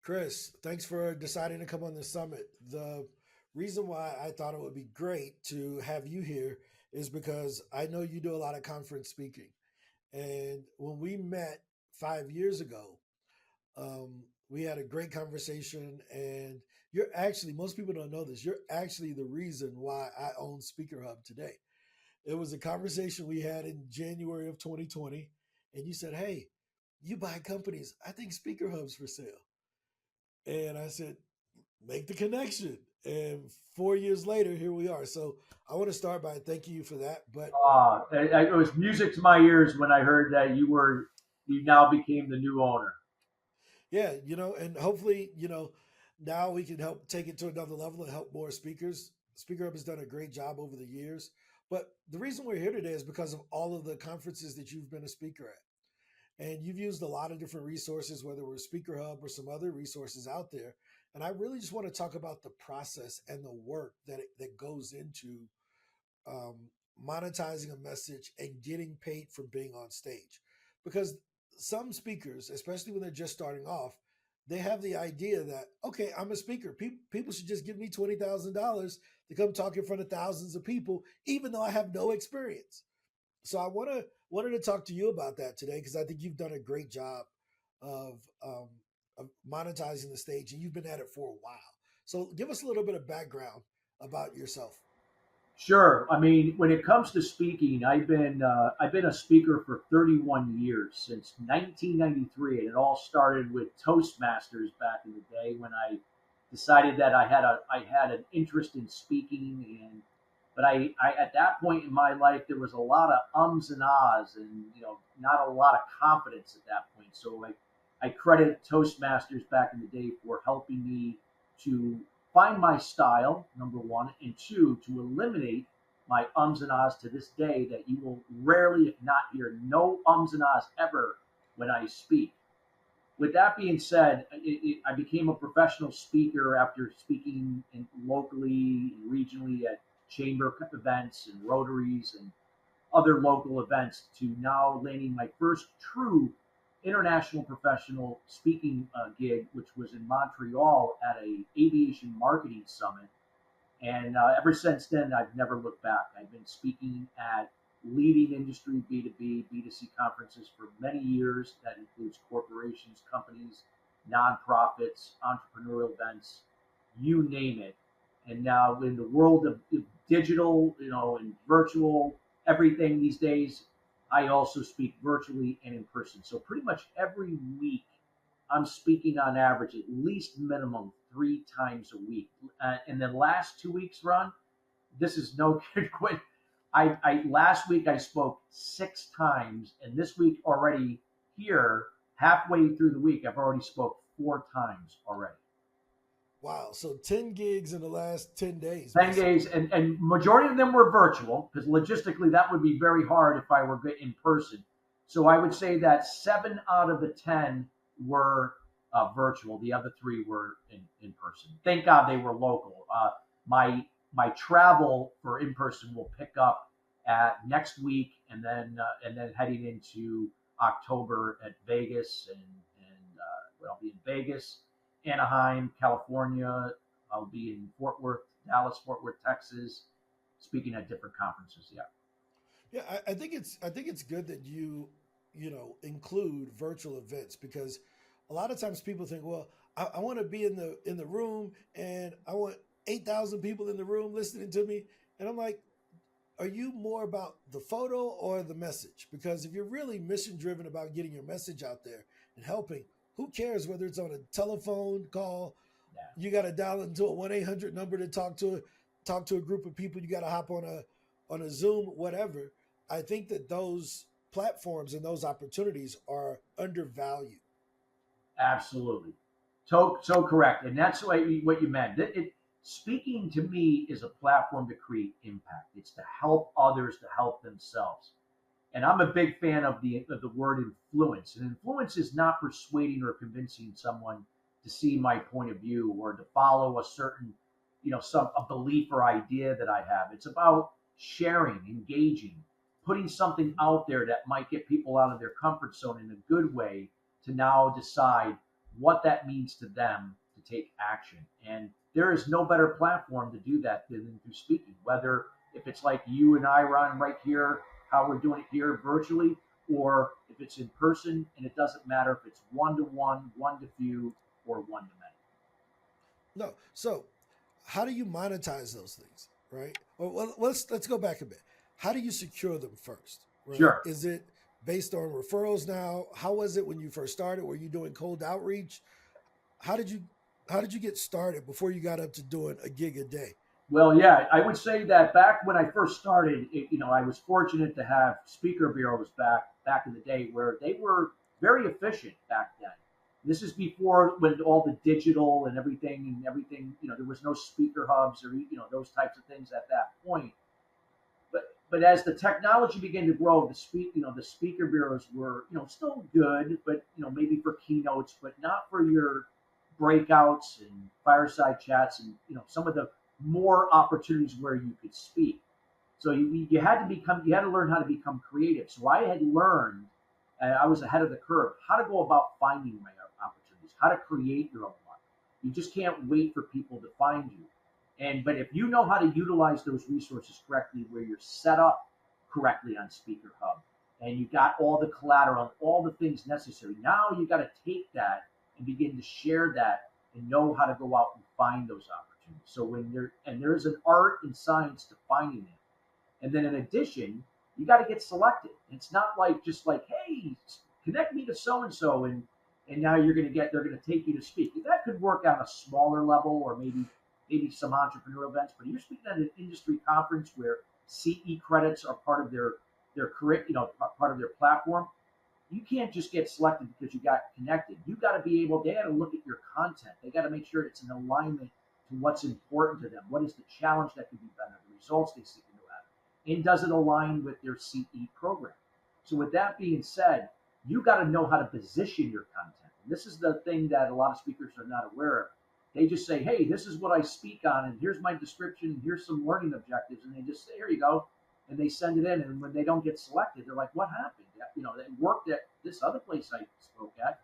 Chris, thanks for deciding to come on the summit. The reason why I thought it would be great to have you here is because I know you do a lot of conference speaking. And when we met 5 years ago, we had a great conversation. And you're actually, most people don't know this, you're actually the reason why I own Speaker Hub today. It was a conversation we had in January of 2020. And you said, "Hey, you buy companies. I think Speaker Hub's for sale." And I said, make the connection. And 4 years later, here we are. So I want to start by thanking you for that. But It was music to my ears when I heard that you now became the new owner. yeah, and hopefully, now we can help take it to another level and help more speakers. Speaker Up has done a great job over the years. But the reason we're here today is because of all of the conferences that you've been a speaker at. And you've used a lot of different resources, whether it was Speaker Hub or some other resources out there. And I really just want to talk about the process and the work that goes into um, monetizing a message and getting paid for being on stage. Because some speakers, especially when they're just starting off, they have the idea that, okay, I'm a speaker. People should just give me $20,000 to come talk in front of thousands of people, even though I have no experience. So I wanted to talk to you about that today because I think you've done a great job of um, of monetizing the stage, and you've been at it for a while. So give us a little bit of background about yourself. Sure. I mean, when it comes to speaking, I've been a speaker for 31 years since 1993, and it all started with Toastmasters back in the day when I decided that I had an interest in speaking, and but I at that point in my life there was a lot of ums and ahs, and not a lot of confidence at that point. So I credit Toastmasters back in the day for helping me to find my style, number one, and two, to eliminate my ums and ahs to this day that you will rarely, if not hear no ums and ahs ever when I speak. With that being said, I became a professional speaker after speaking locally and regionally at chamber events and rotaries and other local events to now landing my first true international professional speaking gig, which was in Montreal at a aviation marketing summit. And ever since then, I've never looked back. I've been speaking at leading industry B2B, B2C conferences for many years. That includes corporations, companies, nonprofits, entrepreneurial events, you name it. And now in the world of digital, and virtual, everything these days, I also speak virtually and in person. So pretty much every week I'm speaking on average at least minimum 3 times a week. In the last 2 weeks, Ron, this is no good quit. I last week I spoke 6 times, and this week already here, halfway through the week, I've already spoke 4 times already. Wow. So 10 gigs in the last 10 days, 10 days, basically. and majority of them were virtual because logistically that would be very hard if I were in person. So I would say that 7 out of the 10 were virtual. The other three were in person. Thank God they were local. My travel for in person will pick up at next week, and then heading into October at Vegas, and I'll be in Vegas, Anaheim, California. I'll be in Fort Worth, Dallas, Fort Worth, Texas, speaking at different conferences. Yeah. Yeah, I think it's good that you include virtual events because a lot of times people think, well, I want to be in the room and I want 8,000 people in the room listening to me, and I'm like, are you more about the photo or the message? Because if you're really mission driven about getting your message out there and helping, who cares whether it's on a telephone call, Yeah. you got to dial into a 1-800 number to talk to a group of people, you got to hop on a Zoom, whatever. I think that those platforms and those opportunities are undervalued. Absolutely. So correct. And that's what you meant. Speaking to me is a platform to create impact. It's to help others to help themselves. And I'm a big fan of the word influence. And influence is not persuading or convincing someone to see my point of view or to follow a certain, some a belief or idea that I have. It's about sharing, engaging, putting something out there that might get people out of their comfort zone in a good way to now decide what that means to them to take action. And there is no better platform to do that than through speaking, whether if it's like you and I, Ron, right here, how we're doing it here virtually, or if it's in person, and it doesn't matter if it's one to one, one to few, or one to many. No. So, how do you monetize those things, right? Well, let's go back a bit. How do you secure them first, right? Sure. Is it based on referrals now? How was it when you first started? Were you doing cold outreach? How did you how did you get started before you got up to doing a gig a day? Well, yeah, I would say that back when I first started, I was fortunate to have speaker bureaus back in the day where they were very efficient back then. This is before when all the digital and everything, there was no speaker hubs or those types of things at that point. But as the technology began to grow, the speaker bureaus were still good, but maybe for keynotes, but not for your breakouts and fireside chats and some of the more opportunities where you could speak. So you had to learn how to become creative. So I had learned, I was ahead of the curve, how to go about finding my opportunities, how to create your own one. You just can't wait for people to find you. But if you know how to utilize those resources correctly, where you're set up correctly on Speaker Hub, and you got all the collateral, all the things necessary, now you got to take that and begin to share that and know how to go out and find those opportunities. So there's an art and science to finding it. And then in addition, you got to get selected. It's not like just like, hey, connect me to so and now they're gonna take you to speak. That could work on a smaller level or maybe some entrepreneurial events. But you're speaking at an industry conference where CE credits are part of their career, part of their platform. You can't just get selected because you got connected. You got to be able. They got to look at your content. They got to make sure it's in alignment to what's important to them. What is the challenge that could be better? The results they seek to have, and does it align with their CE program? So with that being said, you got to know how to position your content. And this is the thing that a lot of speakers are not aware of. They just say, "Hey, this is what I speak on, and here's my description, and here's some learning objectives," and they just say, "Here you go," and they send it in. And when they don't get selected, they're like, "What happened?" They worked at this other place I spoke at.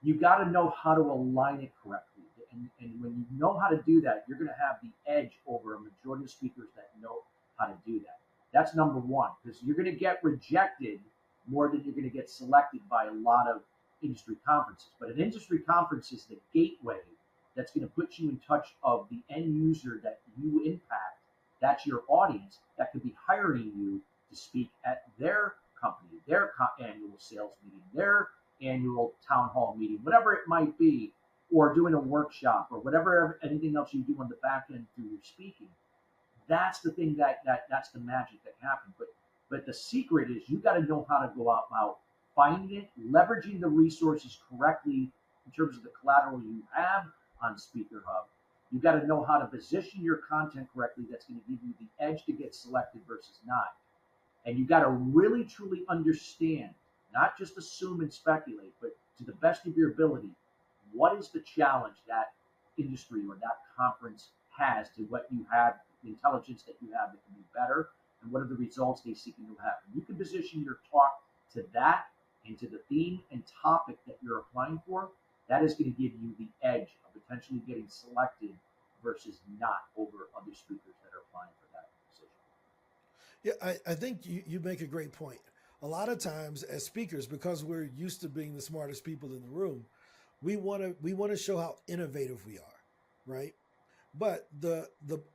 You got to know how to align it correctly, and when you know how to do that, you're going to have the edge over a majority of speakers that know how to do that. That's number one, because you're going to get rejected more than you're going to get selected by a lot of industry conferences. But an industry conference is the gateway that's going to put you in touch of the end user that you impact. That's your audience that could be hiring you to speak at their company, their annual sales meeting, their annual town hall meeting, whatever it might be, or doing a workshop or whatever anything else you do on the back end through your speaking. That's the thing that's the magic that happens. But the secret is you got to know how to go out about finding it, leveraging the resources correctly in terms of the collateral you have on Speaker Hub. You got to know how to position your content correctly. That's going to give you the edge to get selected versus not. And you got to really truly understand, not just assume and speculate, but to the best of your ability, what is the challenge that industry or that conference has to what you have, the intelligence that you have that can be better, and what are the results they seek to have. And you can position your talk to that and to the theme and topic that you're applying for. That is going to give you the edge of potentially getting selected versus not over other speakers that are applying for that position. Yeah, I think you make a great point. A lot of times as speakers, because we're used to being the smartest people in the room, we want to show how innovative we are, right? But the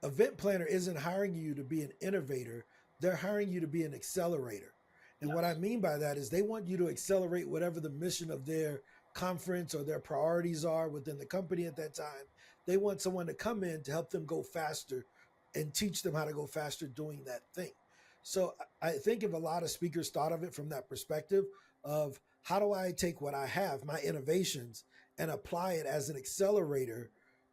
event planner isn't hiring you to be an innovator, they're hiring you to be an accelerator. And what I Yes. mean by that is they want you to accelerate whatever the mission of their conference or their priorities are within the company at that time. They want someone to come in to help them go faster and teach them how to go faster doing that thing. So I think if a lot of speakers thought of it from that perspective of how do I take what I have, my innovations, and apply it as an accelerator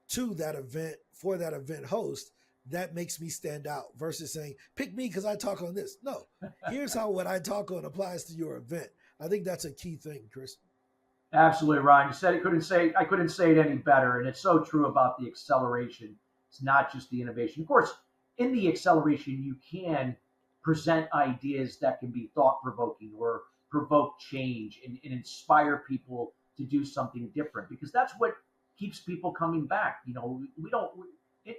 to that event for that event host, that makes me stand out versus saying, pick me because I talk on this. No, here's how what I talk on applies to your event. I think that's a key thing, Chris. Absolutely, Ryan. You said it couldn't say I couldn't say it any better, and it's so true about the acceleration. It's not just the innovation. Of course, in the acceleration, you can present ideas that can be thought provoking or provoke change and inspire people to do something different, because that's what keeps people coming back. We don't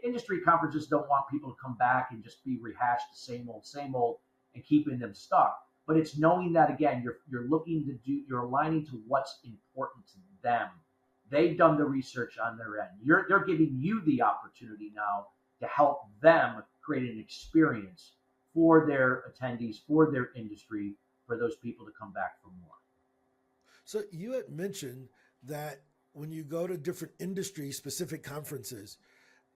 industry conferences don't want people to come back and just be rehashed the same old and keeping them stuck. But it's knowing that, again, you're looking to do, you're aligning to what's important to them. They've done the research on their end. They're giving you the opportunity now to help them create an experience for their attendees, for their industry, for those people to come back for more. So you had mentioned that when you go to different industry specific conferences,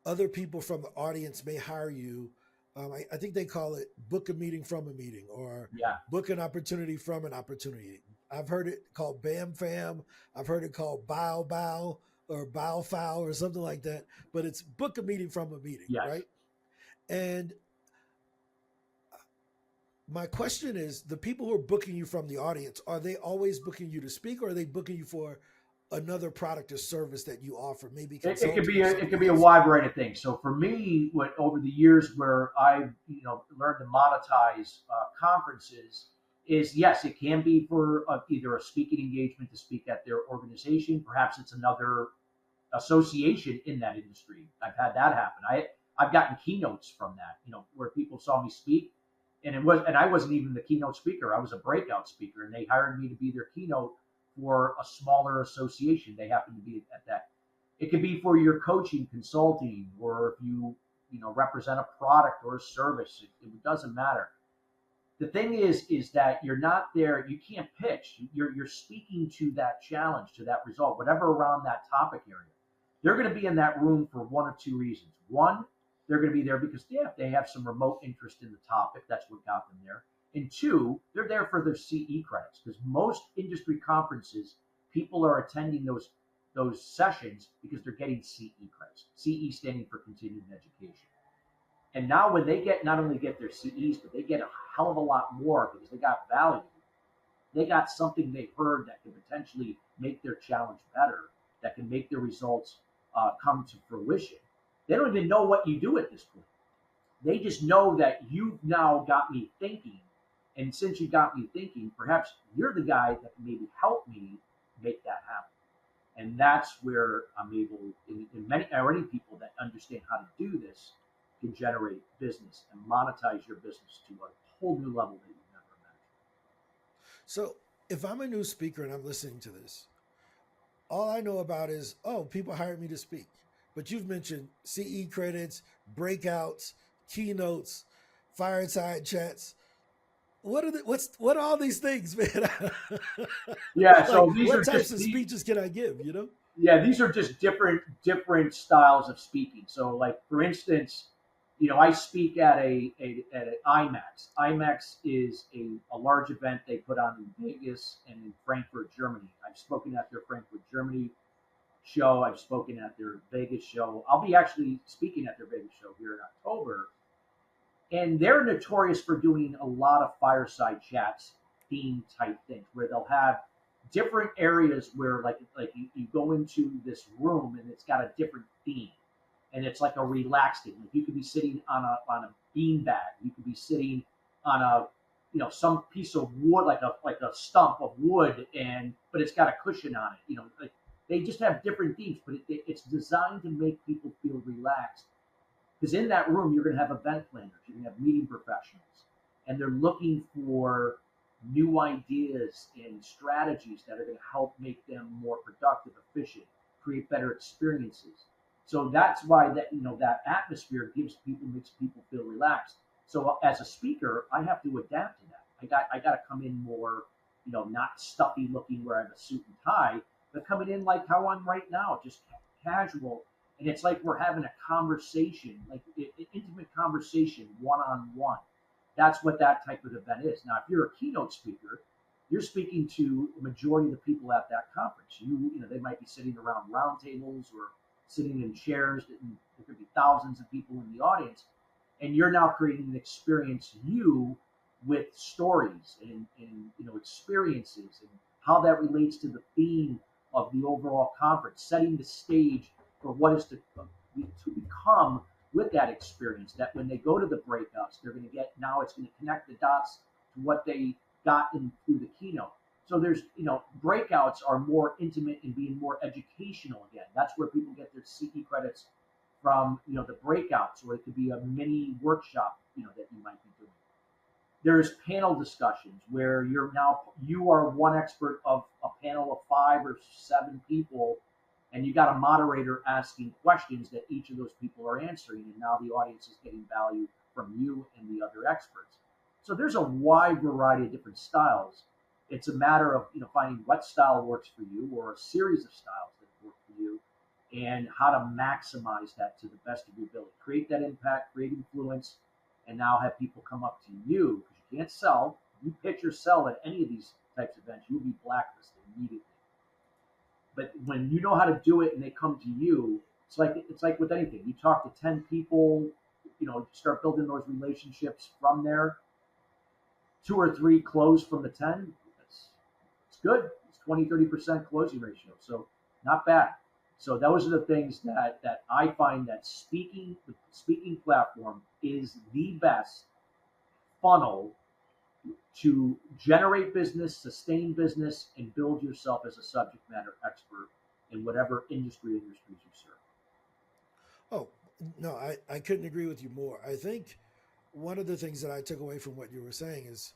other people from the audience may hire you. I think they call it book a meeting from a meeting, or Yeah, book an opportunity from an opportunity. I've heard it called Bam Fam. I've heard it called Bow Bow or Bow Fow or something like that. But it's book a meeting from a meeting, yes. right? And my question is, the people who are booking you from the audience, are they always booking you to speak, or are they booking you for another product or service that you offer, maybe It could consulting be or it could something be a else? wide variety of things. So for me, what over the years where I've learned to monetize conferences is, yes, it can be for either a speaking engagement to speak at their organization. Perhaps it's another association in that industry. I've had that happen. I've gotten keynotes from that, where people saw me speak, and I wasn't even the keynote speaker. I was a breakout speaker, and they hired me to be their keynote for a smaller association. They happened to be at that. It could be for your coaching, consulting, or if you represent a product or a service. It doesn't matter. The thing is that you're not there. You can't pitch. You're speaking to that challenge, to that result, whatever around that topic area. They're going to be in that room for one of two reasons. One, they're going to be there because, yeah, they have some remote interest in the topic. That's what got them there. And two, they're there for their CE credits, because most industry conferences, people are attending those sessions because they're getting CE credits. CE standing for continuing education. And now when they not only get their CEs, but they get a hell of a lot more because they got value. They got something they heard that can potentially make their challenge better, that can make their results come to fruition. They don't even know what you do at this point. They just know that you've now got me thinking. And since you got me thinking, perhaps you're the guy that can maybe help me make that happen. And that's where I'm able, in many already people that understand how to do this, can generate business and monetize your business to a whole new level that you've never imagined. So if I'm a new speaker and I'm listening to this, all I know about is, oh, people hired me to speak. But you've mentioned CE credits, breakouts, keynotes, fireside chats. What are all these things, man? Yeah, Like, so these what are types just of the speeches can I give? yeah, these are just different styles of speaking. So, like for instance, I speak at a IMAX. IMAX is a large event they put on in Vegas and in Frankfurt, Germany. I've spoken at their Frankfurt, Germany show. I've spoken at their Vegas show. I'll be actually speaking at their Vegas show here in October. And they're notorious for doing a lot of fireside chats, theme type things, where they'll have different areas where, like you go into this room and it's got a different theme, and it's like a relaxed theme. Like you could be sitting on a bean bag, you could be sitting on a some piece of wood, like a stump of wood, and but it's got a cushion on it. Like they just have different themes, but it's designed to make people feel relaxed, because in that room, you're going to have event planners, you're going to have meeting professionals, and they're looking for new ideas and strategies that are going to help make them more productive, efficient, create better experiences. So that's why that atmosphere makes people feel relaxed. So as a speaker, I have to adapt to that. I got to come in more, not stuffy looking where I have a suit and tie, but coming in like how I'm right now, just casual, and it's like we're having a conversation, like an intimate conversation, one on one. That's what that type of event is. Now, if you're a keynote speaker, you're speaking to the majority of the people at that conference. They might be sitting around round tables or sitting in chairs, and there could be thousands of people in the audience, and you're now creating an experience with stories and experiences and how that relates to the theme of the overall conference, setting the stage for what is to become with that experience. That when they go to the breakouts, they're going to get, now it's going to connect the dots to what they got in through the keynote. So there's, breakouts are more intimate and being more educational again. That's where people get their CE credits from, the breakouts, or it could be a mini workshop, that you might be doing. There's panel discussions where you are one expert of a panel of 5 or 7 people, and you got a moderator asking questions that each of those people are answering, and now the audience is getting value from you and the other experts. So there's a wide variety of different styles. It's a matter of finding what style works for you, or a series of styles that work for you, and how to maximize that to the best of your ability. Create that impact, create influence, and now have people come up to you, because you can't sell. You pitch or sell at any of these types of events, you'll be blacklisted immediately. But when you know how to do it and they come to you, it's like with anything. You talk to 10 people, start building those relationships from there. 2 or 3 close from the 10. It's good. It's 20-30% closing ratio. So not bad. So those are the things that I find that the speaking platform is the best funnel to generate business, sustain business, and build yourself as a subject matter expert in whatever industries you serve. Oh, no, I couldn't agree with you more. I think one of the things that I took away from what you were saying is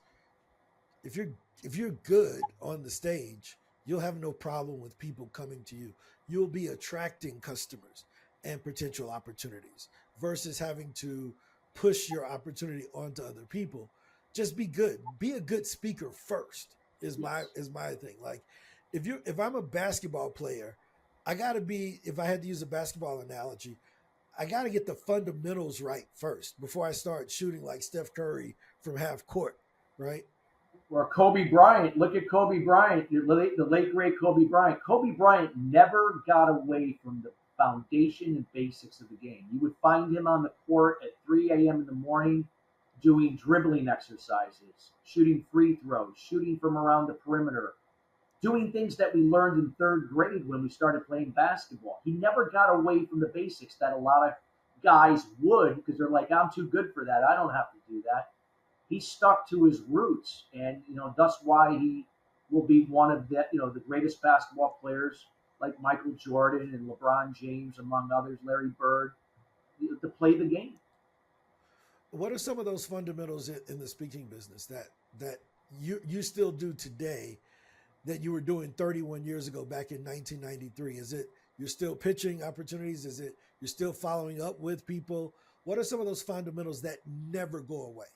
if you're if you're good on the stage, you'll have no problem with people coming to you. You'll be attracting customers and potential opportunities versus having to push your opportunity onto other people. Just be good. Be a good speaker first Yes. is my thing. Like if I'm a basketball player, I got to be if I had to use a basketball analogy, I got to get the fundamentals right first before I start shooting like Steph Curry from half court, right? Or Kobe Bryant. Look at Kobe Bryant, the late great Kobe Bryant. Kobe Bryant never got away from the foundation and basics of the game. You would find him on the court at 3 a.m. in the morning doing dribbling exercises, shooting free throws, shooting from around the perimeter, doing things that we learned in third grade when we started playing basketball. He never got away from the basics that a lot of guys would, because they're like, I'm too good for that. I don't have to do that. He stuck to his roots, and that's why he will be one of the greatest basketball players, like Michael Jordan and LeBron James, among others, Larry Bird, to play the game. What are some of those fundamentals in the speaking business that you still do today that you were doing 31 years ago back in 1993? Is it you're still pitching opportunities? Is it you're still following up with people? What are some of those fundamentals that never go away?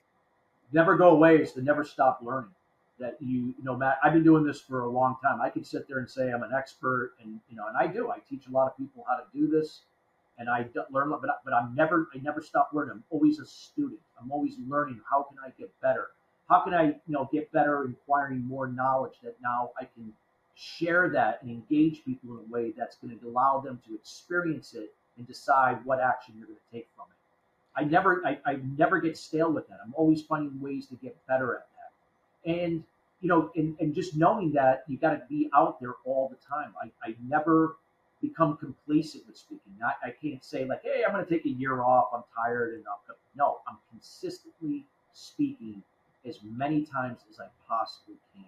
Never go away is to never stop learning. That Matt, I've been doing this for a long time. I can sit there and say I'm an expert, and I do. I teach a lot of people how to do this, and learn, but I never stop learning. I'm always a student. I'm always learning. How can I get better? How can I, get better, acquiring more knowledge that now I can share that and engage people in a way that's going to allow them to experience it and decide what action you're going to take from it. I never get stale with that. I'm always finding ways to get better at that. And and just knowing that you got to be out there all the time. I never become complacent with speaking. I can't say like, hey, I'm going to take a year off. I'm tired and I'll come. No, I'm consistently speaking as many times as I possibly can.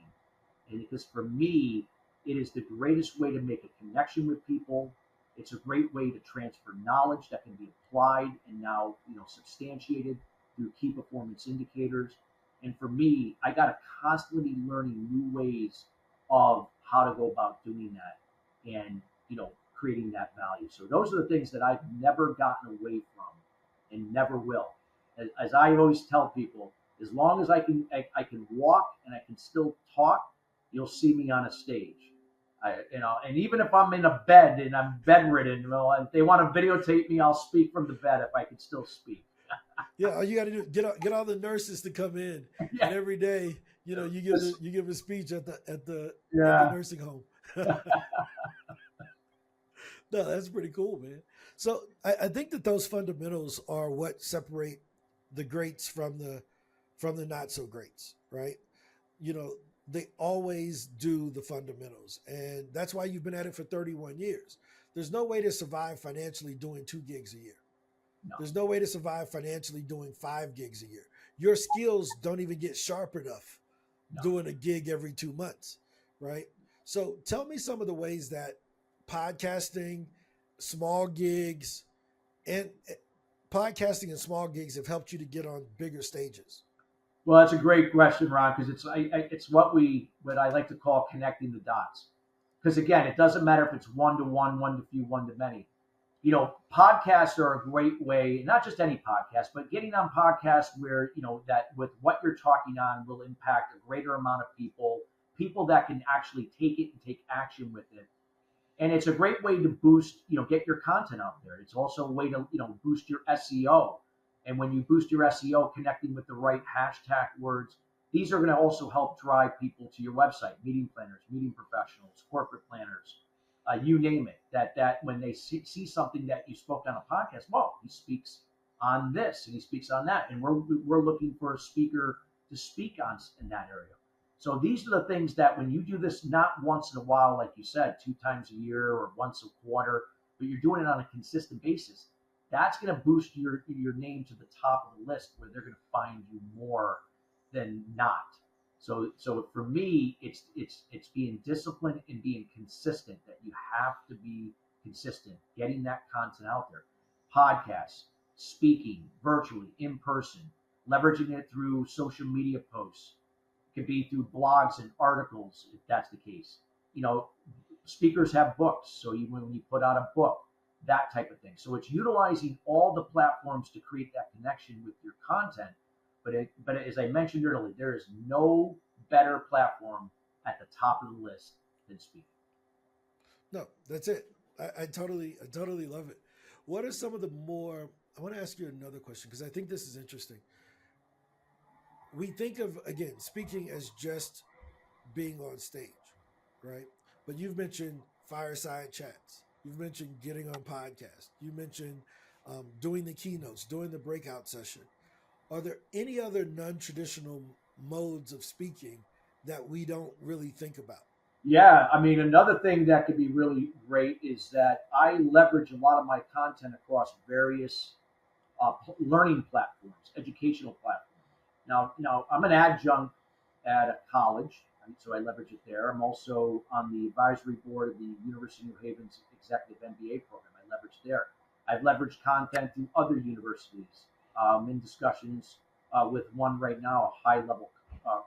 And because for me, it is the greatest way to make a connection with people. It's a great way to transfer knowledge that can be applied and now substantiated through key performance indicators. And for me, I got to constantly be learning new ways of how to go about doing that, and creating that value. So those are the things that I've never gotten away from and never will. As I always tell people, as long as I can walk and I can still talk, you'll see me on a stage. And even if I'm in a bed and I'm bedridden, well, if they want to videotape me, I'll speak from the bed if I can still speak. Yeah, all you got to do get all the nurses to come in, and Yeah, every day, this, you give a speech at the yeah, nursing home. No, that's pretty cool, man. So I think that those fundamentals are what separate the greats from the not so greats, right? You know, they always do the fundamentals, and that's why you've been at it for 31 years. There's no way to survive financially doing 2 gigs a year. no, There's no way to survive financially doing 5 gigs a year. Your skills don't even get sharp enough no, doing a gig every 2 months. right? So tell me some of the ways that podcasting, small gigs, and podcasting and small gigs have helped you to get on bigger stages. Well, that's a great question, Ron, because it's what I like to call connecting the dots. Because again, it doesn't matter if it's one to one, one to few, one to many. Podcasts are a great way, not just any podcast, but getting on podcasts where, that with what you're talking on will impact a greater amount of people, people that can actually take it and take action with it. And it's a great way to boost, get your content out there. It's also a way to, boost your SEO. And when you boost your SEO, connecting with the right hashtag words, these are going to also help drive people to your website. Meeting planners, meeting professionals, corporate planners, you name it. That when they see something that you spoke on a podcast, well, he speaks on this and he speaks on that, and we're looking for a speaker to speak on in that area. So these are the things that when you do this not once in a while, like you said, 2 times a year or once a quarter, but you're doing it on a consistent basis, that's going to boost your name to the top of the list where they're going to find you more than not. So for me, it's being disciplined and being consistent. That you have to be consistent, getting that content out there. Podcasts, speaking, virtually, in person, leveraging it through social media posts. It could be through blogs and articles if that's the case. You know, Speakers have books, so when you put out a book, that type of thing. So it's utilizing all the platforms to create that connection with your content. But as I mentioned earlier, there is no better platform at the top of the list than speaking. No, that's it. I totally love it. What are some of the more? I want to ask you another question because I think this is interesting. We think of again speaking as just being on stage, right? But you've mentioned fireside chats. You've mentioned getting on podcasts. You mentioned doing the keynotes, doing the breakout session. Are there any other non-traditional modes of speaking that we don't really think about? Yeah, I mean, another thing that could be really great is that I leverage a lot of my content across various learning platforms, educational platforms. Now, I'm an adjunct at a college, and so I leverage it there. I'm also on the advisory board of the University of New Haven's executive MBA program. I leverage there. I've leveraged content through other universities. In discussions with one right now, a high level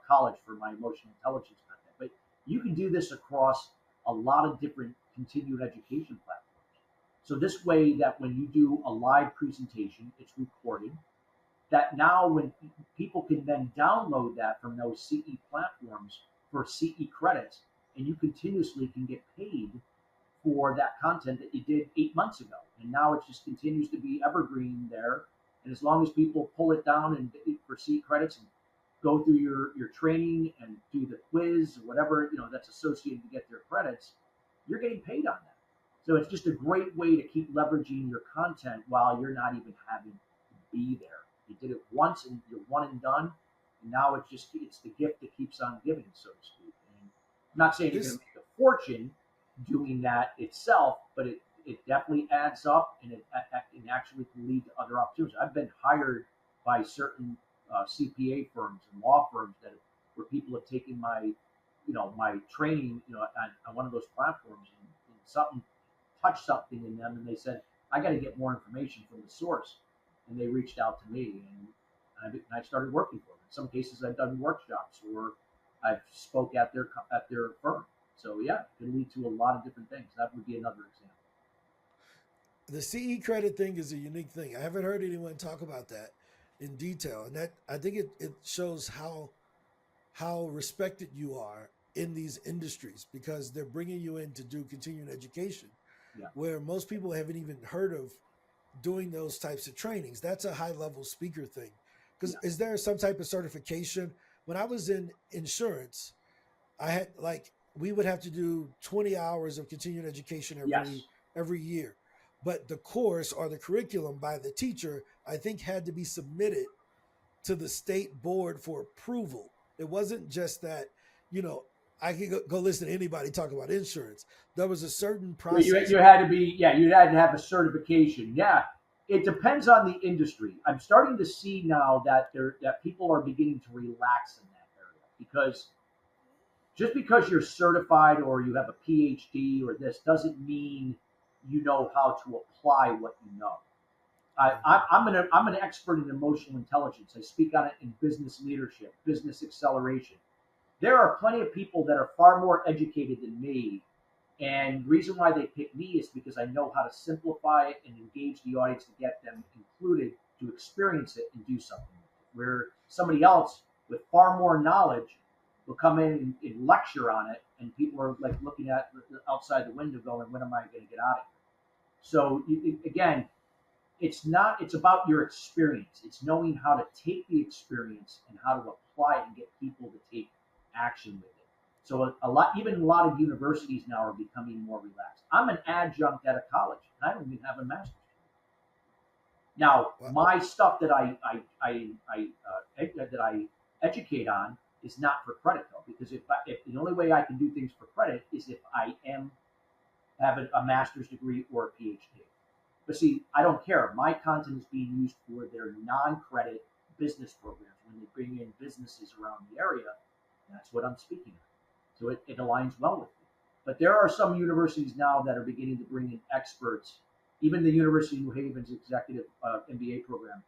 college for my emotional intelligence content. But you can do this across a lot of different continued education platforms. So this way that when you do a live presentation, it's recorded. That now when people can then download that from those CE platforms for CE credits, and you continuously can get paid for that content that you did 8 months ago. And now it just continues to be evergreen there. And as long as people pull it down and for C credits and go through your training and do the quiz or whatever that's associated to get their credits, you're getting paid on that. So it's just a great way to keep leveraging your content while you're not even having to be there. You did it once and you're one and done, and now it's the gift that keeps on giving, so to speak. And I'm not saying you're going This to make a fortune doing that itself, but it definitely adds up, and it can actually lead to other opportunities. I've been hired by certain CPA firms and law firms where people have taken my training on one of those platforms, and something touched something in them, and they said, I got to get more information from the source, and they reached out to me, and I started working for them. In some cases, I've done workshops or I've spoke at their firm. So yeah, it can lead to a lot of different things. That would be another example. the CE credit thing is a unique thing. I haven't heard anyone talk about that in detail, and that I think it shows how respected you are in these industries because they're bringing you in to do continuing education, Yeah. where most people haven't even heard of doing those types of trainings. That's a high level speaker thing. Because Yeah. is there some type of certification? When I was in insurance, I had like we would have to do 20 hours of continuing education Yes. every year. But the course or the curriculum by the teacher, I think had to be submitted to the state board for approval. It wasn't just that, you know, I could go listen to anybody talk about insurance. There was a certain You process. had to be, yeah, you had to have a certification. Yeah. It depends on the industry. I'm starting to see now that people are beginning to relax in that area because Just because you're certified or you have a PhD or this doesn't mean you know how to apply what you know. Yeah. I'm an expert in emotional intelligence. I speak on it in business leadership, business acceleration. There are plenty of people that are far more educated than me, and the reason why they pick me is because I know how to simplify it and engage the audience to get them included to experience it and do something with it. Where somebody else with far more knowledge will come in and lecture on it, and people are like looking at outside the window going, when am I going to get out of here? So again, it's about your experience. It's knowing how to take the experience and how to apply it and get people to take action with it. So a lot of universities now are becoming more relaxed. I'm an adjunct at a college, and I don't even have a master's. Now, Well, my stuff that that I educate on is not for credit though, because if the only way I can do things for credit is if I am have a master's degree or a PhD. But see, I don't care. My content is being used for their non-credit business programs. When they bring in businesses around the area, that's what I'm speaking of. So it aligns well with me. But there are some universities now that are beginning to bring in experts. Even the University of New Haven's executive MBA program,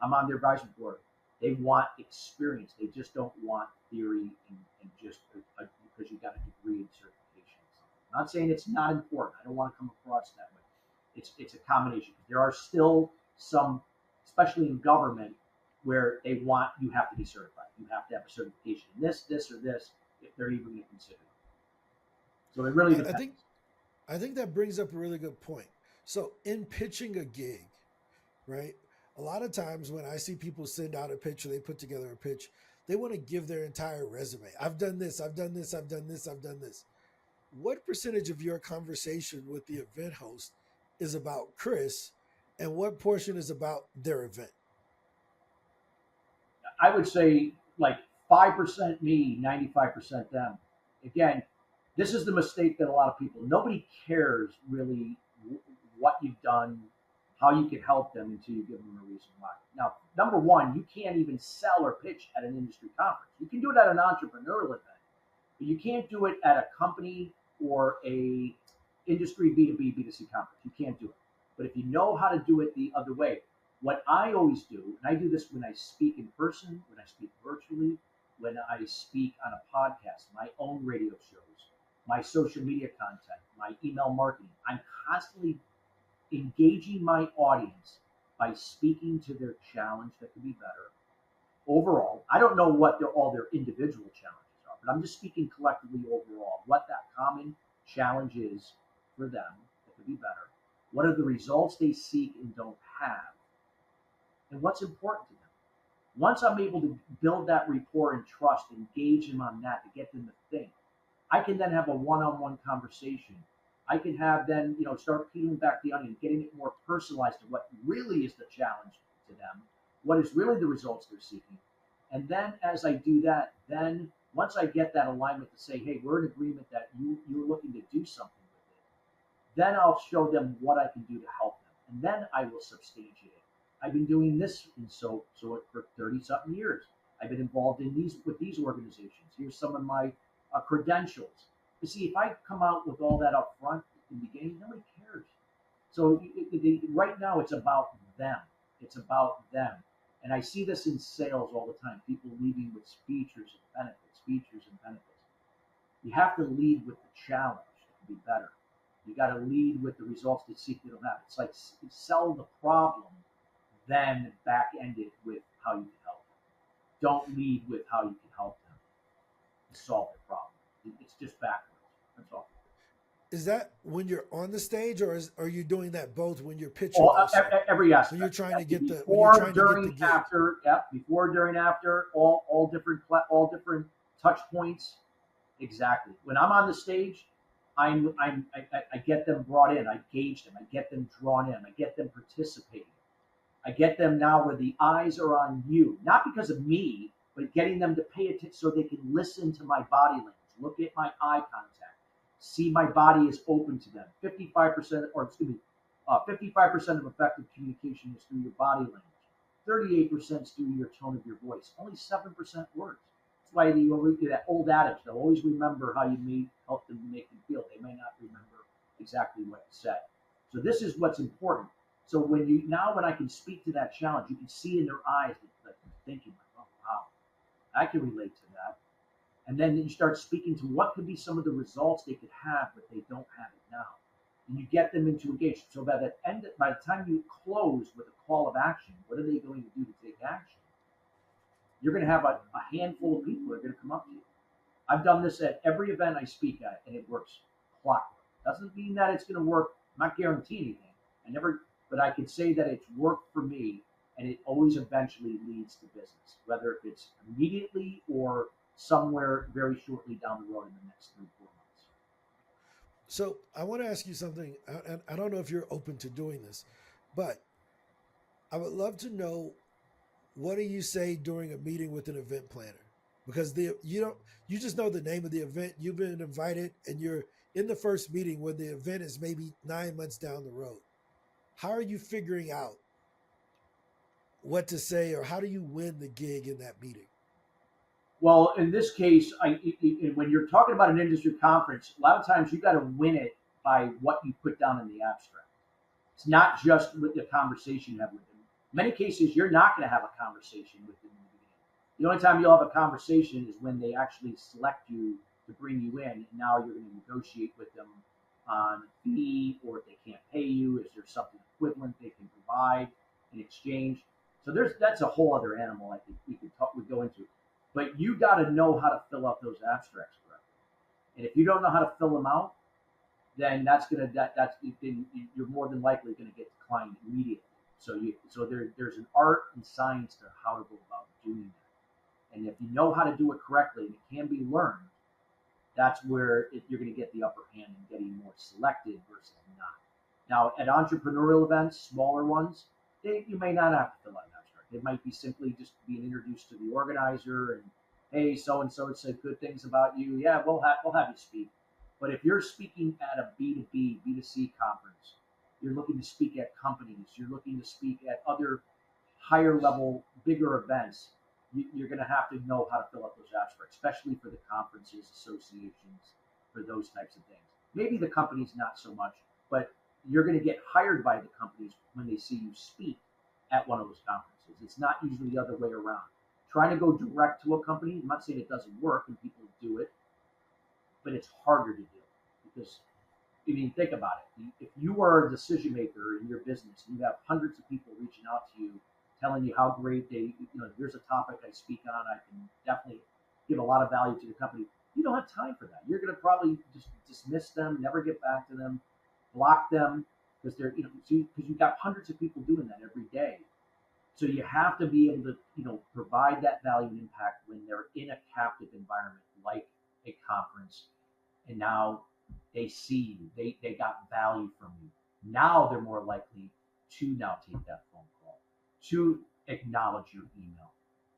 I'm on their advisory board. They want experience. They just don't want theory and just because you got a degree and certification. I'm not saying it's not important. I don't want to come across that way. It's a combination. There are still some, especially in government, where they want you have to be certified. You have to have a certification in this, or this, if they're even going to consider it. So it really I depends. think I think that brings up a really good point. So in pitching a gig, right? A lot of times when I see people send out a pitch or they put together a pitch, they want to give their entire resume. I've done this, I've done this, I've done this, I've done this. What percentage of your conversation with the event host is about Chris and what portion is about their event? I would say like 5% me, 95% them. Again, this is the mistake that a lot of people. Nobody cares really what you've done, how you can help them until you give them a reason why. Now, number one, you can't even sell or pitch at an industry conference. You can do it at an entrepreneurial event, but you can't do it at a company or a industry B2B, B2C conference. You can't do it. But if you know how to do it the other way, what I always do, and I do this when I speak in person, when I speak virtually, when I speak on a podcast, my own radio shows, my social media content, my email marketing, I'm constantly engaging my audience by speaking to their challenge that could be better. Overall, I don't know what all their individual challenges are, but I'm just speaking collectively overall, what that common challenge is for them that could be better. What are the results they seek and don't have? And what's important to them? Once I'm able to build that rapport and trust, engage them on that to get them to think, I can then have a one-on-one conversation. I can have then, start peeling back the onion, getting it more personalized to what really is the challenge to them, what is really the results they're seeking. And then as I do that, then once I get that alignment to say, hey, we're in agreement that you're looking to do something with it, then I'll show them what I can do to help them. And then I will substantiate it. I've been doing this for 30 something years. I've been involved in these organizations. Here's some of my credentials. You see, if I come out with all that up front in the beginning, nobody cares. So right now, it's about them. It's about them. And I see this in sales all the time. People leaving with features and benefits, features and benefits. You have to lead with the challenge to be better. You got to lead with the results that seek to have. It's like sell the problem, then back end it with how you can help them. Don't lead with how you can help them solve the problem. It's just backwards. That's all. Is that when you're on the stage or are you doing that both when you're pitching All, also? every When you're aspect. trying to get Before, the during, gig? after. Yep. Before, during, after. All different touch points. Exactly. When I'm on the stage, I get them brought in. I gauge them. I get them drawn in. I get them participating. I get them now where the eyes are on you, not because of me, but getting them to pay attention so they can listen to my body language, look at my eye contact, see my body is open to them. 55% of effective communication is through your body language. 38% is through your tone of your voice. Only 7% words. That's why you always do that old adage. They'll always remember how you help them make them feel. They may not remember exactly what you said. So this is what's important. So when I can speak to that challenge, you can see in their eyes that they're thinking, like, oh wow, I can relate to that. And then you start speaking to what could be some of the results they could have, but they don't have it now. And you get them into engagement. So by the time you close with a call of action, what are they going to do to take action? You're going to have a handful of people that are going to come up to you. I've done this at every event I speak at, and it works clockwork. Doesn't mean that it's going to work. I'm not guaranteeing anything. But I can say that it's worked for me, and it always eventually leads to business, whether it's immediately or somewhere very shortly down the road in the next 3 4 months. So I want to ask you something, and I don't know if you're open to doing this, but I would love to know, what do you say during a meeting with an event planner? Because you just know the name of the event, you've been invited, and you're in the first meeting when the event is maybe 9 months down the road. How are you figuring out what to say, or how do you win the gig in that meeting? Well, in this case, when you're talking about an industry conference, a lot of times you got to win it by what you put down in the abstract. It's not just with the conversation you have with them. In many cases, you're not going to have a conversation with them in the beginning. The only time you'll have a conversation is when they actually select you to bring you in, and now you're going to negotiate with them on fee, or if they can't pay you, is there something equivalent they can provide in exchange? So that's a whole other animal. I think we go into. But you got to know how to fill out those abstracts correctly. And if you don't know how to fill them out, then then you're more than likely going to get declined immediately. There's an art and science to how to go about doing that. And if you know how to do it correctly, and it can be learned, that's where you're going to get the upper hand in getting more selected versus not. Now, at entrepreneurial events, smaller ones, you may not have to fill out an abstract. It might be simply just being introduced to the organizer and, hey, so and so said good things about you. Yeah, we'll have you speak. But if you're speaking at a B2B, B2C conference, you're looking to speak at companies, you're looking to speak at other higher level, bigger events, you're going to have to know how to fill out those abstracts, especially for the conferences, associations, for those types of things. Maybe the companies not so much, but you're going to get hired by the companies when they see you speak at one of those conferences. It's not usually the other way around. Trying to go direct to a company, I'm not saying it doesn't work and people do it, but it's harder to do because, I mean, think about it. If you are a decision maker in your business and you have hundreds of people reaching out to you, telling you how great here's a topic I speak on, I can definitely give a lot of value to the company. You don't have time for that. You're going to probably just dismiss them, never get back to them, block them because because you've got hundreds of people doing that every day. So you have to be able to, provide that value and impact when they're in a captive environment like a conference, and now they see you, they got value from you. Now they're more likely to now take that phone call, to acknowledge your email,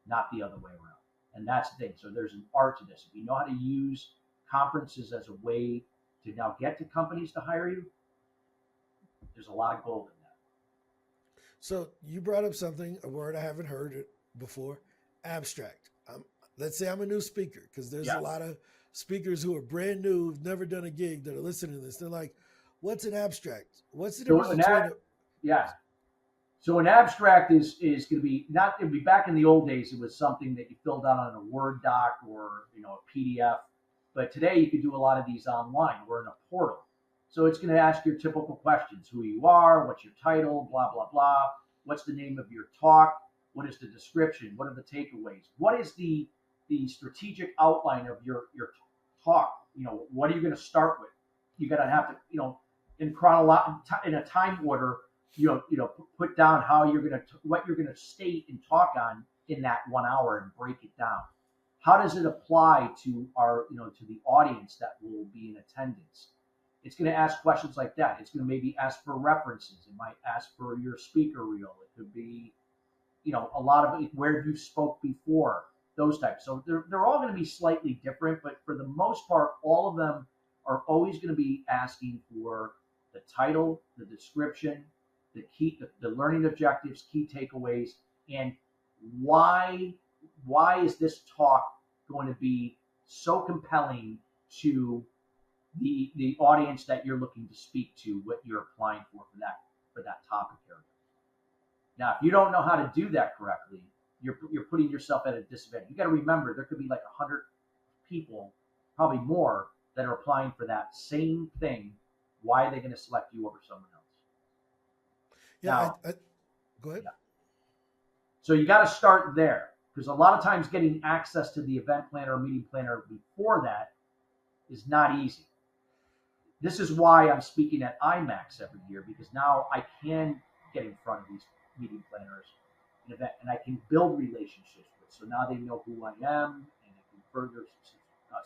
not the other way around. And that's the thing. So there's an art to this. If you know how to use conferences as a way to now get to companies to hire you, there's a lot of gold in that. So you brought up something, a word I haven't heard it before, abstract. Let's say I'm a new speaker, because there's a Yeah. lot of speakers who are brand new, who've never done a gig, that are listening to this. They're like, what's an abstract? What's the So difference between yeah. So an abstract is going to be not. It'd be back in the old days. It was something that you filled out on a Word doc or a PDF. But today you can do a lot of these online. We're in a portal, so it's going to ask your typical questions: who you are, what's your title, blah blah blah. What's the name of your talk? What is the description? What are the takeaways? What is the strategic outline of your talk? What are you going to start with? You got to have to in a time order. Put down how what you're gonna state and talk on in that 1 hour and break it down. How does it apply to to the audience that will be in attendance? It's going to ask questions like that. It's going to maybe ask for references. It might ask for your speaker reel. It could be, a lot of where you spoke before, those types. So they're all going to be slightly different, but for the most part, all of them are always going to be asking for the title, the description, the learning objectives, key takeaways, and why is this talk going to be so compelling to the audience that you're looking to speak to, what you're applying for that topic area. Now, if you don't know how to do that correctly, you're putting yourself at a disadvantage. You got to remember there could be like 100 people, probably more, that are applying for that same thing. Why are they going to select you over someone else? Yeah, Now, I go ahead. yeah. So you got to start there, because a lot of times getting access to the event planner or meeting planner before that is not easy. This is why I'm speaking at IMAX every year, because now I can get in front of these meeting planners and I can build relationships with. So now they know who I am, and I can further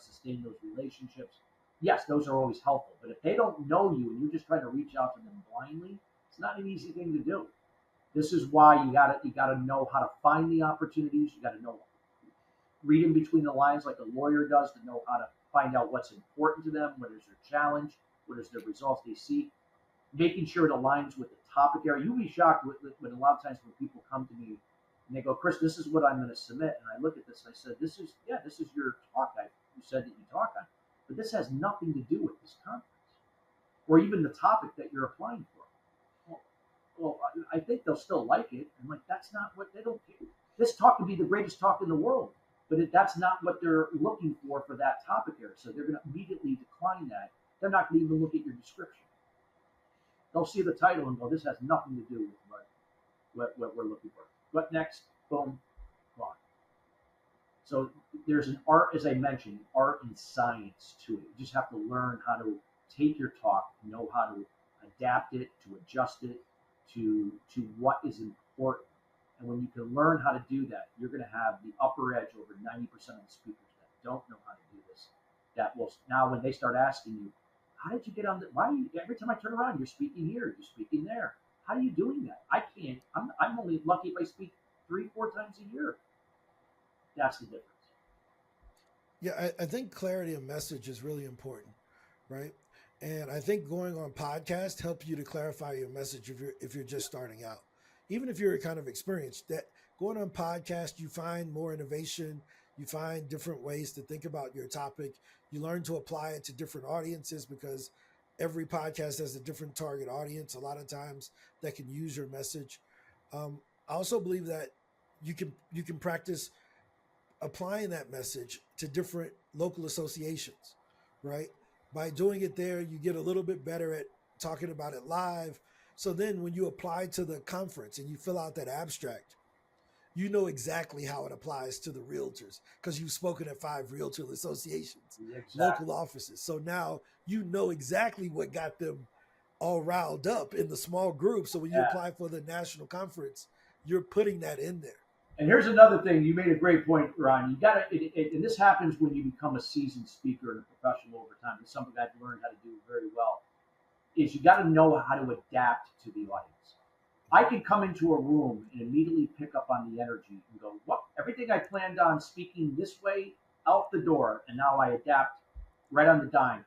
sustain those relationships. Yes, those are always helpful, but if they don't know you and you're just trying to reach out to them blindly, it's not an easy thing to do. This is why you gotta know how to find the opportunities. You gotta know, read in between the lines like a lawyer does, to know how to find out what's important to them, what is their challenge, what is the results they seek, making sure it aligns with the topic area. You'll be shocked when a lot of times when people come to me and they go, Chris, this is what I'm going to submit. And I look at this and I said, this is your talk. You said that you talk on, but this has nothing to do with this conference or even the topic that you're applying for. Well, I think they'll still like it. I'm like, that's not what they don't care. This talk could be the greatest talk in the world, but that's not what they're looking for that topic area. So they're going to immediately decline that. They're not going to even look at your description. They'll see the title and go, this has nothing to do with what we're looking for. What next? Boom, gone. So there's an art, as I mentioned, art and science to it. You just have to learn how to take your talk, know how to adapt it, to adjust it to what is important. And when you can learn how to do that, you're going to have the upper edge over 90% of the speakers that don't know how to do this. That will now, when they start asking you, how did you get on the, why you, every time I turn around, you're speaking here, you're speaking there. How are you doing that? I can't. I'm only lucky if I speak 3-4 times a year. That's the difference. Yeah, I think clarity of message is really important, right? And I think going on podcast help you to clarify your message if you're just starting out. Even if you're kind of experienced, that going on podcast, you find more innovation, you find different ways to think about your topic, you learn to apply it to different audiences because every podcast has a different target audience. A lot of times that can use your message. I also believe that you can practice applying that message to different local associations, right? By doing it there, you get a little bit better at talking about it live. So then when you apply to the conference and you fill out that abstract, you know exactly how it applies to the realtors because you've spoken at 5 realtor associations, local Exactly. offices. So now you know exactly what got them all riled up in the small group. So when you Yeah. apply for the national conference, you're putting that in there. And here's another thing. You made a great point, Ron. You got to, and this happens when you become a seasoned speaker and a professional over time. It's something I've learned how to do very well. Is you got to know how to adapt to the audience. I can come into a room and immediately pick up on the energy and go, "What? Everything I planned on speaking this way out the door, and now I adapt right on the dime."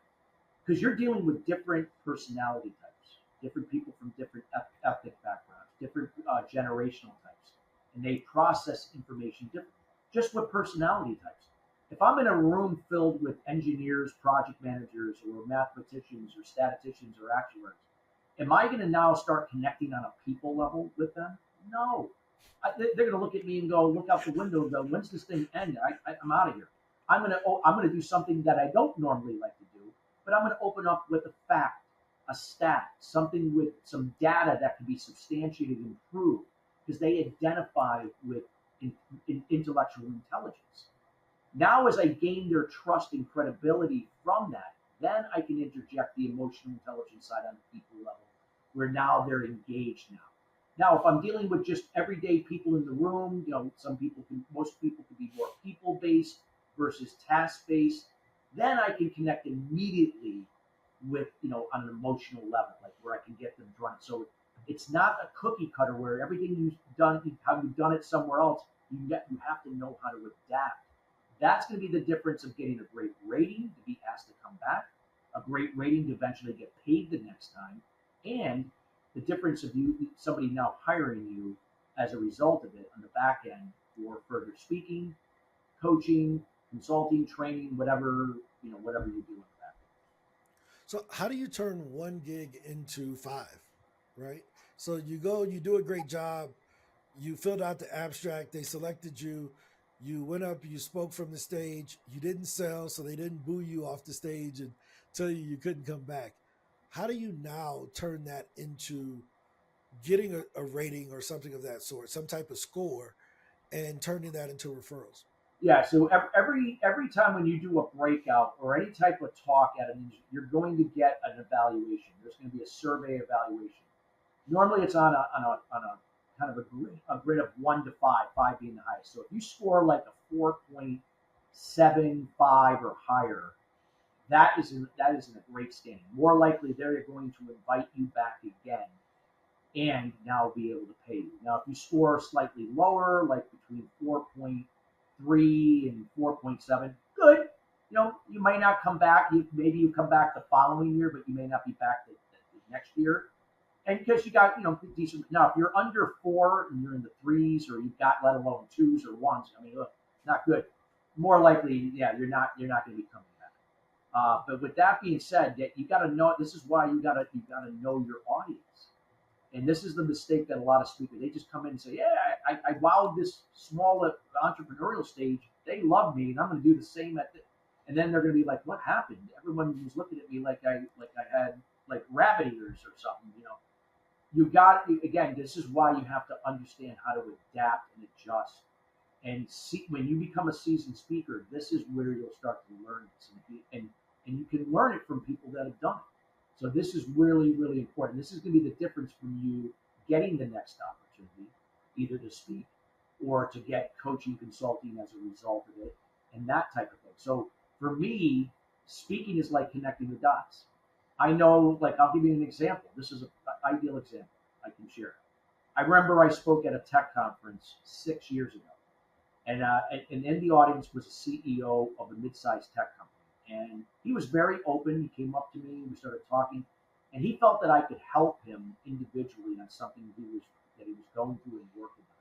Because you're dealing with different personality types, different people from different ethnic backgrounds, different generational types, and they process information differently. Just with personality types. If I'm in a room filled with engineers, project managers, or mathematicians, or statisticians, or actuaries, am I going to now start connecting on a people level with them? No. They're going to look at me and go, look out the window and go, when's this thing end? I'm out of here. I'm going to do something that I don't normally like to do, but I'm going to open up with a fact, a stat, something with some data that can be substantiated and proved, because they identify with intellectual intelligence. Now, as I gain their trust and credibility from that, then I can interject the emotional intelligence side on the people level, where now they're engaged now. Now, if I'm dealing with just everyday people in the room, most people can be more people based versus task based. Then I can connect immediately with, on an emotional level, like where I can get them drawn. So it's not a cookie cutter where everything you've done, how you've done it somewhere else, you have to know how to adapt. That's going to be the difference of getting a great rating to be asked to come back, a great rating to eventually get paid the next time, and the difference of somebody now hiring you as a result of it on the back end for further speaking, coaching, consulting, training, whatever, whatever you do with that. So how do you turn one gig into five, right? So you go, you do a great job, you filled out the abstract, they selected you, you went up, you spoke from the stage, you didn't sell, so they didn't boo you off the stage and tell you you couldn't come back. How do you now turn that into getting a rating or something of that sort, some type of score, and turning that into referrals? Yeah, so every time when you do a breakout or any type of talk at an industry, you're going to get an evaluation. There's going to be a survey evaluation. Normally, it's on a kind of a grid of 1 to 5, 5 being the highest. So if you score like a 4.75 or higher, that is in a great standing. More likely, they're going to invite you back again and now be able to pay you. Now, if you score slightly lower, like between 4.3 and 4.7, good. You might not come back. Maybe you come back the following year, but you may not be back the next year. And because you got, decent. Now, if you're under 4 and you're in the threes, or you've got let alone twos or ones, I mean, look, not good. More likely, yeah, you're not going to be coming back. But with that being said, that you got to know. This is why you got to know your audience. And this is the mistake that a lot of speakers, they just come in and say, yeah, I wowed this small entrepreneurial stage. They love me, and I'm going to do the same and then they're going to be like, what happened? Everyone was looking at me like I had like rabbit ears or something. You got, again, this is why you have to understand how to adapt and adjust. And see, when you become a seasoned speaker, this is where you'll start to learn this. And you can learn it from people that have done it. So this is really, really important. This is going to be the difference from you getting the next opportunity, either to speak or to get coaching, consulting as a result of it, and that type of thing. So for me, speaking is like connecting the dots. I know, like, I'll give you an example. This is an ideal example I can share. I remember I spoke at a tech conference 6 years ago, and in the audience was a CEO of a mid-sized tech company. And he was very open. He came up to me, we started talking, and he felt that I could help him individually on something that he was going through and working on.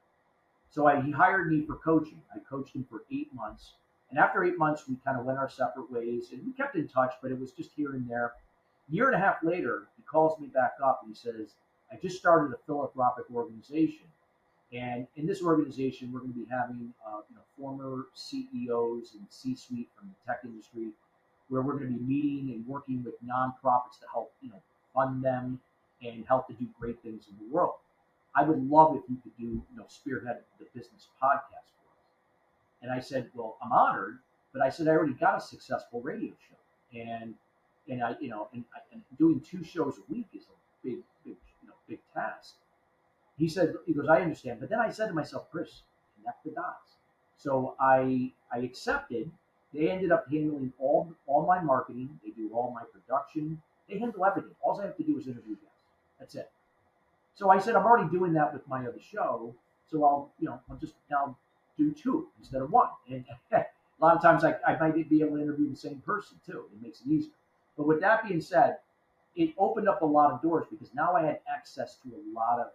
So he hired me for coaching. I coached him for 8 months. And after 8 months, we kind of went our separate ways, and we kept in touch, but it was just here and there. A year and a half later, he calls me back up and he says, I just started a philanthropic organization. And in this organization, we're going to be having former CEOs and C-suite from the tech industry, where we're going to be meeting and working with nonprofits to help fund them and help to do great things in the world. I would love if you could do spearhead the business podcast for us. And I said, well, I'm honored, but I said I already got a successful radio show, and doing 2 shows a week is a big task. He goes, I understand. But then I said to myself, Chris, connect the dots. So I accepted. They ended up handling all my marketing. They do all my production. They handle everything. All I have to do is interview guests. That's it. So I said, I'm already doing that with my other show. So I'll just now do 2 instead of 1. And a lot of times I might be able to interview the same person too. It makes it easier. But with that being said, it opened up a lot of doors because now I had access to a lot of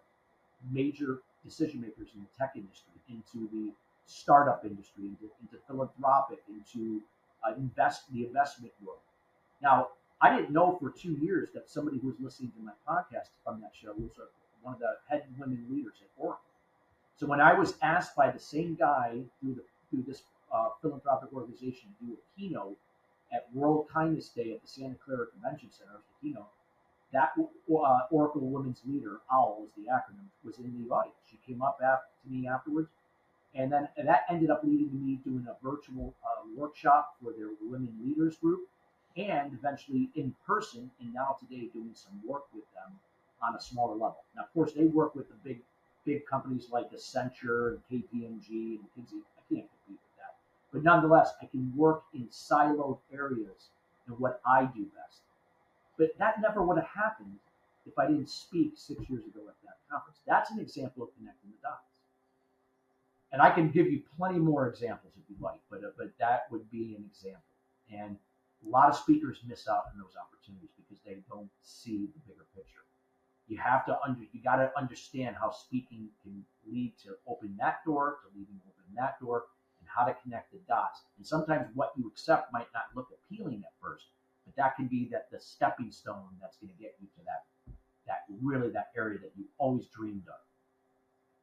major decision makers in the tech industry, into the startup industry, into philanthropic, into the investment world. Now, I didn't know for 2 years that somebody who was listening to my podcast from that show was one of the head women leaders at Oracle. So when I was asked by the same guy through this philanthropic organization to do a keynote at World Kindness Day at the Santa Clara Convention Center as the keynote, that Oracle Women's Leader, OWL is the acronym, was in the audience. She came up to me afterwards, and that ended up leading to me doing a virtual workshop for their women leaders group, and eventually in person, and now today doing some work with them on a smaller level. Now, of course, they work with the big companies like Accenture and KPMG and McKinsey. I can't compete with that. But nonetheless, I can work in siloed areas in what I do best. But that never would have happened if I didn't speak 6 years ago at that conference. That's an example of connecting the dots. And I can give you plenty more examples if you like, but that would be an example. And a lot of speakers miss out on those opportunities because they don't see the bigger picture. You got to understand how speaking can lead to open that door, to leaving open that door, and how to connect the dots. And sometimes what you accept might not look appealing at first, but that can be that the stepping stone that's going to get you to that area that you always dreamed of.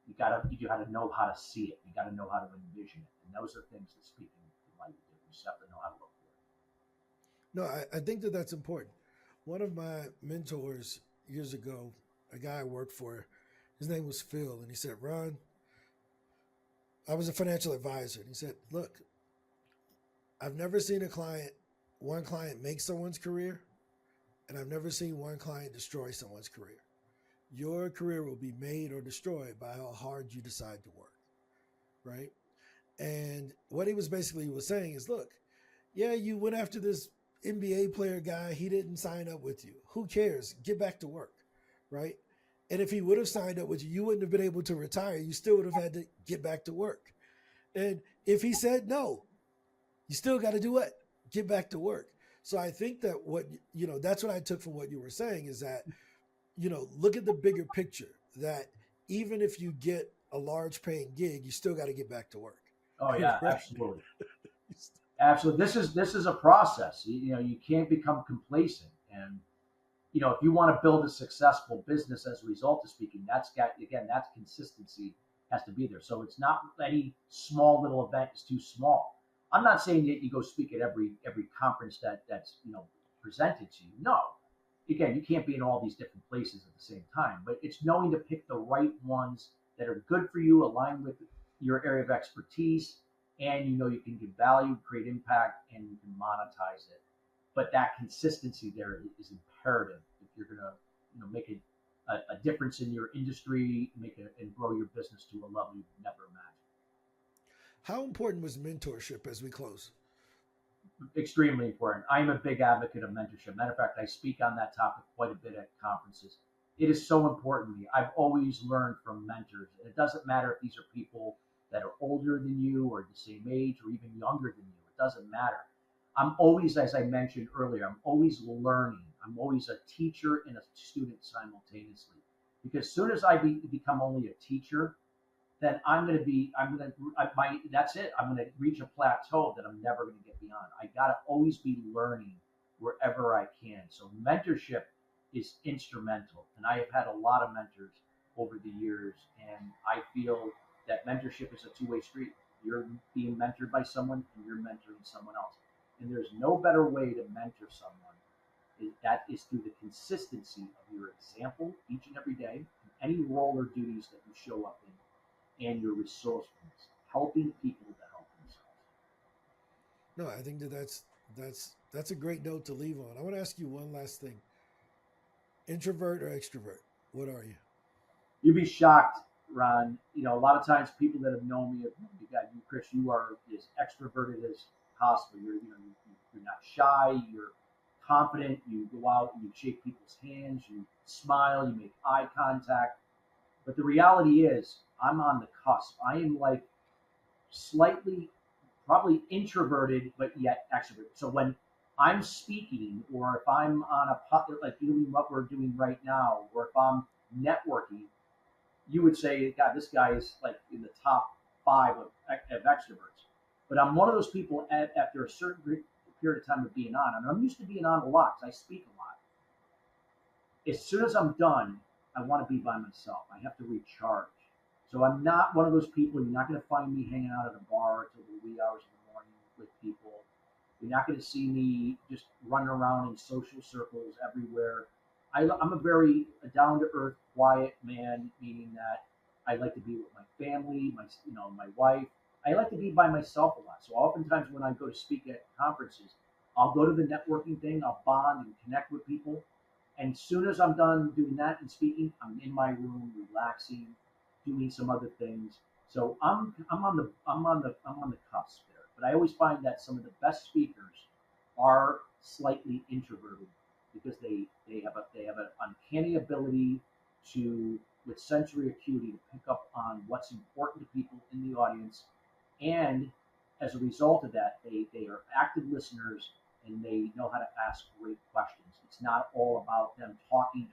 You gotta know how to see it. You gotta know how to envision it. And those are things that speaking like you just have to know how to look for it. No, I think that that's important. One of my mentors years ago, a guy I worked for, his name was Phil, and he said, Ron, I was a financial advisor. And he said, look, I've never seen one client make someone's career, and I've never seen one client destroy someone's career. Your career will be made or destroyed by how hard you decide to work, right? And what he was basically was saying is, look, yeah, you went after this NBA player guy. He didn't sign up with you. Who cares? Get back to work, right? And if he would have signed up with you, you wouldn't have been able to retire. You still would have had to get back to work. And if he said no, you still got to do what? Get back to work. So I think that that's what I took from what you were saying is that, look at the bigger picture that even if you get a large paying gig, you still got to get back to work. Oh yeah, Right? absolutely. Absolutely. This is a process. You can't become complacent. And if you want to build a successful business as a result of speaking, that's consistency has to be there. So it's not any small little event is too small. I'm not saying that you go speak at every conference that's presented to you. No. Again, you can't be in all these different places at the same time, but it's knowing to pick the right ones that are good for you, aligned with your area of expertise, and you can give value, create impact, and you can monetize it. But that consistency there is imperative if you're going to make a difference in your industry, and grow your business to a level you've never imagined. How important was mentorship as we close? Extremely important. I'm a big advocate of mentorship. Matter of fact, I speak on that topic quite a bit at conferences. It is so important to me. I've always learned from mentors. And it doesn't matter if these are people that are older than you or the same age or even younger than you. It doesn't matter. I'm always, as I mentioned earlier, I'm always learning. I'm always a teacher and a student simultaneously. Because as soon as I become only a teacher, then that's it. I'm going to reach a plateau that I'm never going to get beyond. I got to always be learning wherever I can. So mentorship is instrumental. And I have had a lot of mentors over the years. And I feel that mentorship is a two-way street. You're being mentored by someone and you're mentoring someone else. And there's no better way to mentor someone. That is through the consistency of your example each and every day, any role or duties that you show up in, and your resourcefulness, helping people to help themselves. No, I think that's a great note to leave on. I want to ask you one last thing. Introvert or extrovert? What are you? You'd be shocked, Ron. A lot of times people that have known me have got you, Chris. You are as extroverted as possible. You're not shy. You're confident. You go out and you shake people's hands. You smile. You make eye contact. But the reality is, I'm on the cusp. I am like slightly, probably introverted, but yet extroverted. So when I'm speaking, or if I'm on like doing what we're doing right now, or if I'm networking, you would say, God, this guy is like in the top 5 of extroverts. But I'm one of those people after a certain period of time of being on, and I'm used to being on a lot because I speak a lot. As soon as I'm done, I want to be by myself. I have to recharge. So I'm not one of those people. You're not going to find me hanging out at a bar until the wee hours of the morning with people. You're not going to see me just running around in social circles everywhere. I'm a very down to earth, quiet man, meaning that I like to be with my family, my wife. I like to be by myself a lot. So oftentimes when I go to speak at conferences, I'll go to the networking thing. I'll bond and connect with people. And as soon as I'm done doing that and speaking, I'm in my room, relaxing, doing some other things. So I'm on the cusp there. But I always find that some of the best speakers are slightly introverted because they have an uncanny ability to, with sensory acuity, to pick up on what's important to people in the audience, and as a result of that, they are active listeners and they know how to ask great questions. It's not all about them talking,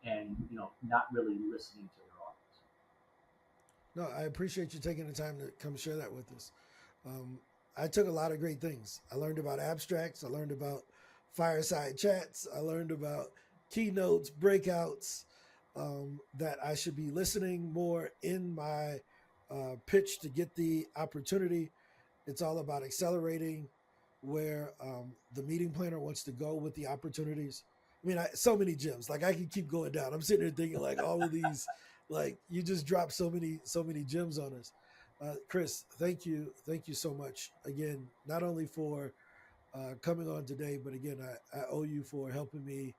and not really listening to their audience. No, I appreciate you taking the time to come share that with us. Um, I took a lot of great things. I learned about abstracts. I learned about fireside chats. I learned about keynotes, breakouts, that I should be listening more in my pitch to get the opportunity. It's all about accelerating where the meeting planner wants to go with the opportunities. I mean, so many gems. Like I can keep going down. I'm sitting there thinking like all of these, like you just dropped so many gems on us. Chris, thank you so much again. Not only for coming on today, but again, I owe you for helping me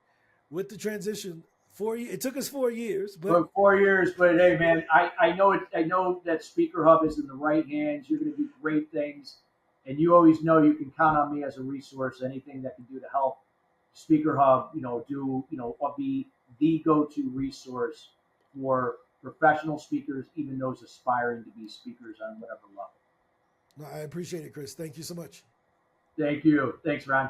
with the transition. It took us 4 years, but For 4 years. But hey, man, I know it. I know that Speaker Hub is in the right hands. You're going to do great things, and you always know you can count on me as a resource. Anything that can do to help Speaker Hub, be the go-to resource for professional speakers, even those aspiring to be speakers on whatever level. no, I appreciate it, Chris. Thank you so much. Thank you. Thanks, Ron.